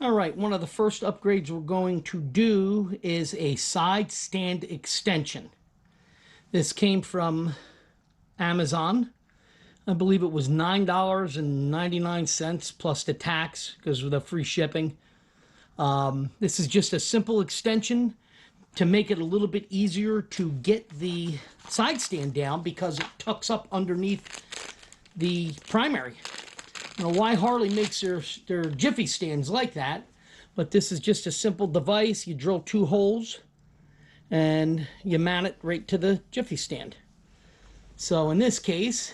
All right, one of the first upgrades we're going to do is a side stand extension. This came from Amazon. I believe it was $9.99 plus the tax because of the free shipping. This is just a simple extension to make it a little bit easier to get the side stand down because it tucks up underneath the primary. I don't know why Harley makes their jiffy stands like that, but this is just a simple device. You drill 2 holes and you mount it right to the jiffy stand. So in this case,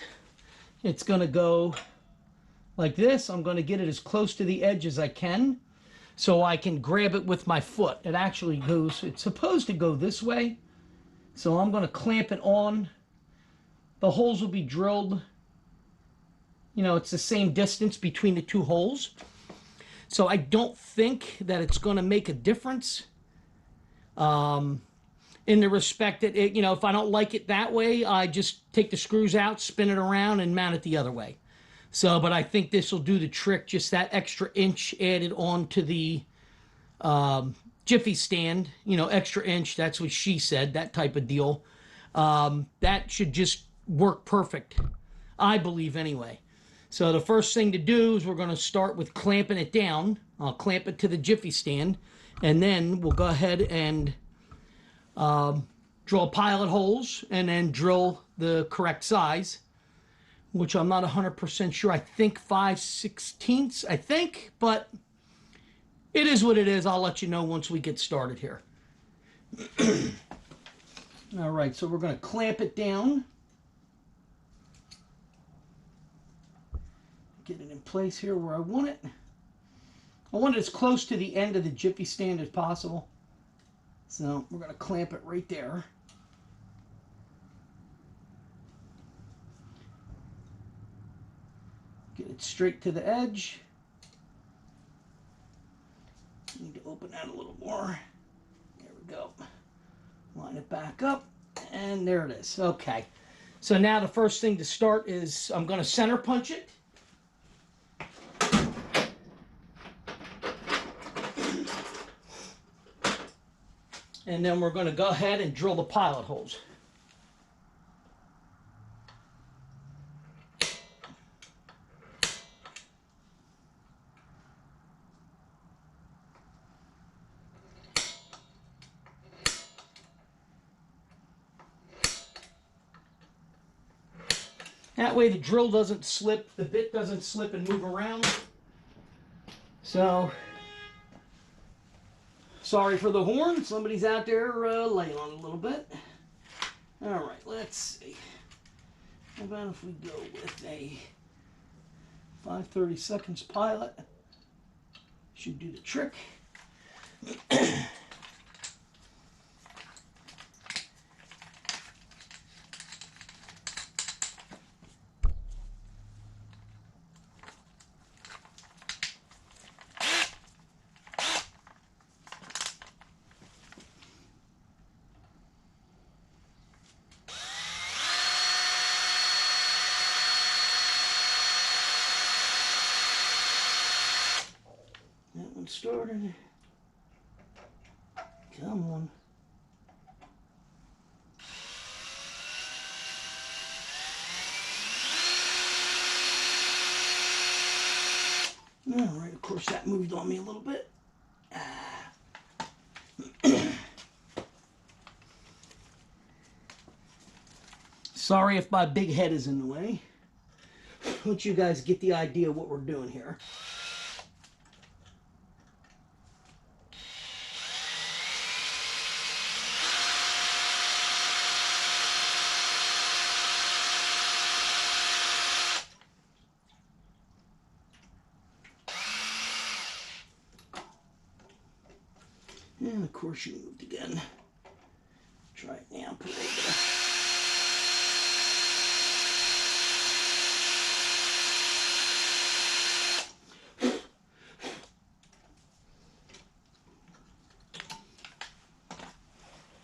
it's going to go like this. I'm going to get it as close to the edge as I can so I can grab it with my foot. It actually goes, it's supposed to go this way. So I'm going to clamp it on. The holes will be drilled. You know, it's the same distance between the 2 holes. So I don't think that it's going to make a difference in the respect that, you know, if I don't like it that way, I just take the screws out, spin it around, and mount it the other way. So, but I think this will do the trick, just that extra inch added on to the jiffy stand, you know, extra inch, that's what she said, that type of deal. That should just work perfect, I believe anyway. So the first thing to do is we're going to start with clamping it down. I'll clamp it to the jiffy stand, and then we'll go ahead and drill pilot holes and then drill the correct size, which I'm not 100% sure. I think 5/16, I think, but it is what it is. I'll let you know once we get started here. All right, so we're going to clamp it down. Get it in place here where I want it. I want it as close to the end of the jiffy stand as possible. So we're going to clamp it right there. Get it straight to the edge. Need to open that a little more. There we go. Line it back up, and there it is. Okay. So now the first thing to start is I'm going to center punch it. And then we're going to go ahead and drill the pilot holes. That way the drill doesn't slip, the bit doesn't slip and move around. So, sorry for the horn. Somebody's out there laying on a little bit. All right, let's see. How about if we go with a 5/32 pilot? Should do the trick. That one started. Come on. All right, of course that moved on me a little bit. Sorry if my big head is in the way. Let you guys get the idea of what we're doing here. And of course you moved again. Try it now, put it over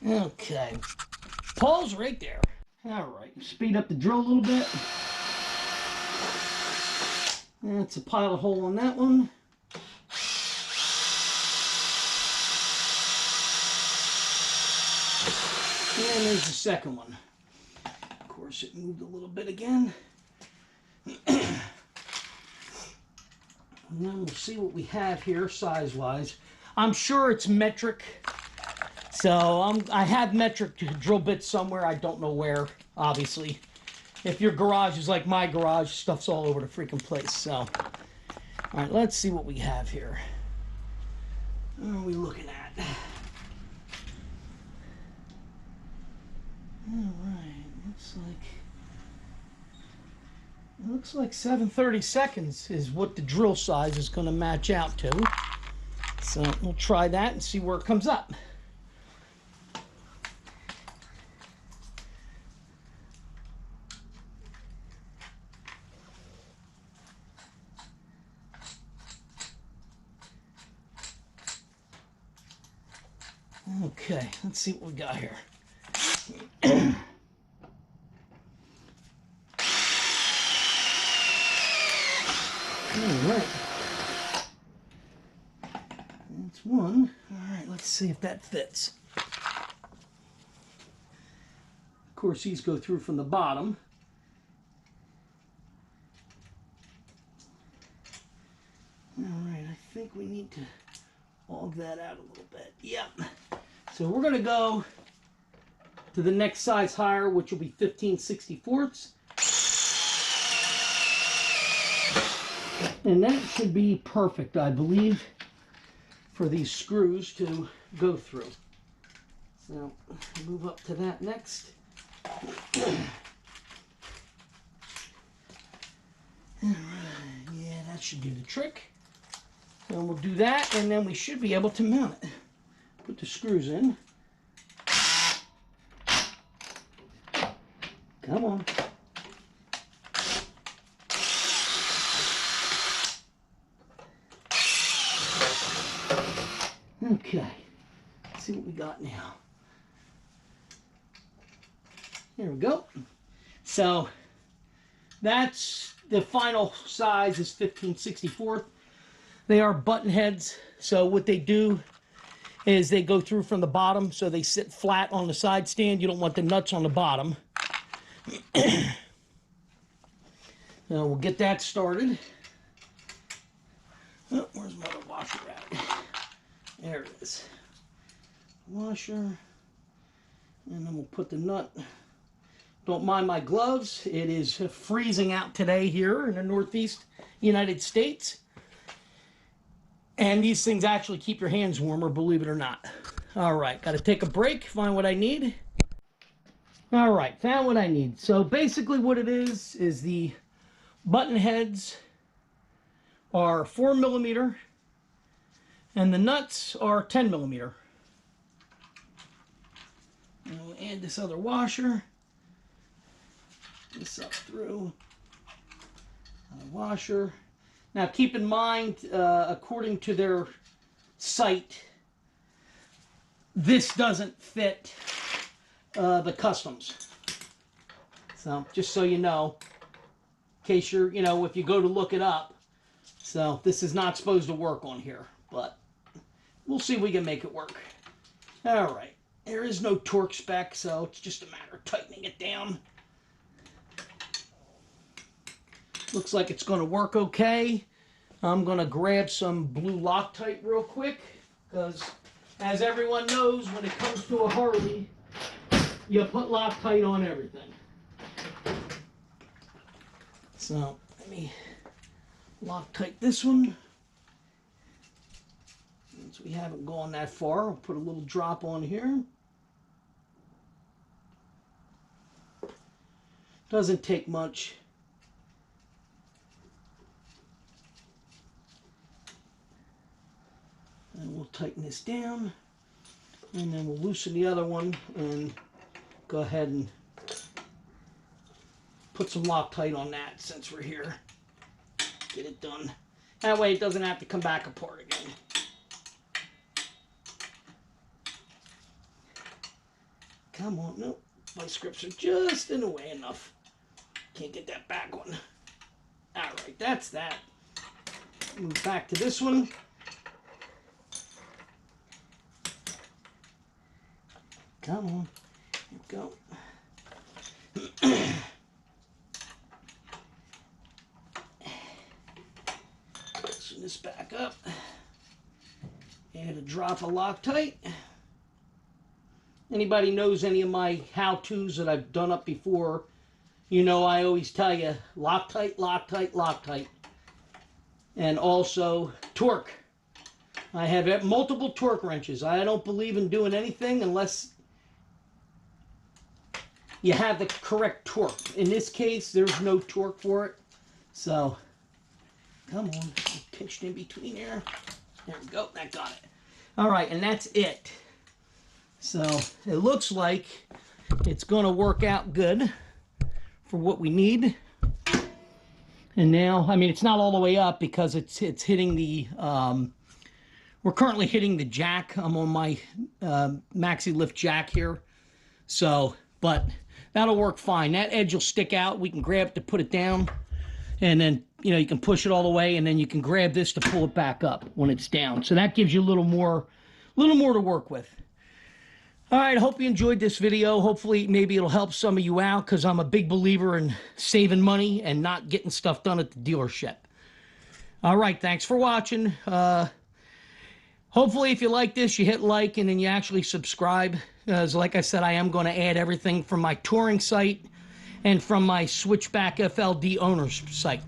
there. Okay. Paul's right there. All right, speed up the drill a little bit. That's a pilot hole on that one. there's the second one. Of course, it moved a little bit again. And then we'll see what we have here size-wise. I'm sure it's metric. So I have metric drill bits somewhere. I don't know where, obviously. If your garage is like my garage, stuff's all over the freaking place. So, all right, let's see what we have here. What are we looking at? All right, looks like 7/30 seconds is what the drill size is going to match out to. So we'll try that and see where it comes up. Okay, let's see what we got here. All right. That's one. All right, let's see if that fits. Of course, these go through from the bottom. All right, I think we need to aug that out a little bit. Yep. So we're going to go to the next size higher, which will be 15/64. And that should be perfect, I believe, for these screws to go through. So move up to that next. Alright, yeah, that should do the trick. And we'll do that, and then we should be able to mount it. Put the screws in. Come on. Okay, let's see what we got now. There we go. So that's the final size is 15/64. They are button heads. So what they do is they go through from the bottom, so they sit flat on the side stand. You don't want the nuts on the bottom. Now we'll get that started. Oh, where's my other washer at? There it is. Washer. And then we'll put the nut. Don't mind my gloves. It is freezing out today here in the Northeast United States. And these things actually keep your hands warmer, believe it or not. All right, got to take a break, find what I need. All right, found what I need. So basically what it is the button heads are 4mm and the nuts are 10mm. And we'll add this other washer. This up through the washer. Now keep in mind, according to their site, this doesn't fit the customs. So just so you know, in case you're, if you go to look it up. So this is not supposed to work on here, but we'll see if we can make it work. All right, there is no torque spec, so it's just a matter of tightening it down. Looks like it's going to work okay. I'm going to grab some blue Loctite real quick, because as everyone knows, when it comes to a Harley, you put Loctite on everything. So let me Loctite this one. Since we haven't gone that far, I'll put a little drop on here. Doesn't take much. And we'll tighten this down, and then we'll loosen the other one and go ahead and put some Loctite on that since we're here. Get it done. That way it doesn't have to come back apart again. Come on, nope. Vice grips are just in the way enough. Can't get that back one. Alright, that's that. Move back to this one. Come on. There we go. Loosen this back up. Add a drop of Loctite. Anybody knows any of my how-tos that I've done up before, you know I always tell you Loctite, Loctite, Loctite. And also torque. I have multiple torque wrenches. I don't believe in doing anything unless you have the correct torque. In this case, there's no torque for it. So, come on. Pinched in between there. There we go. That got it. All right, and that's it. So, it looks like it's going to work out good for what we need. And now, I mean, it's not all the way up because it's hitting the, we're currently hitting the jack. I'm on my maxi lift jack here. So, but that'll work fine. That edge will stick out. We can grab it to put it down. And then, you know, you can push it all the way, and then you can grab this to pull it back up when it's down. So that gives you a little more to work with. All right, I hope you enjoyed this video. Hopefully, maybe it'll help some of you out, because I'm a big believer in saving money and not getting stuff done at the dealership. All right, thanks for watching. Hopefully, if you like this, you hit like and then you actually subscribe. As like I said, I am going to add everything from my touring site and from my Switchback FLD owner's site.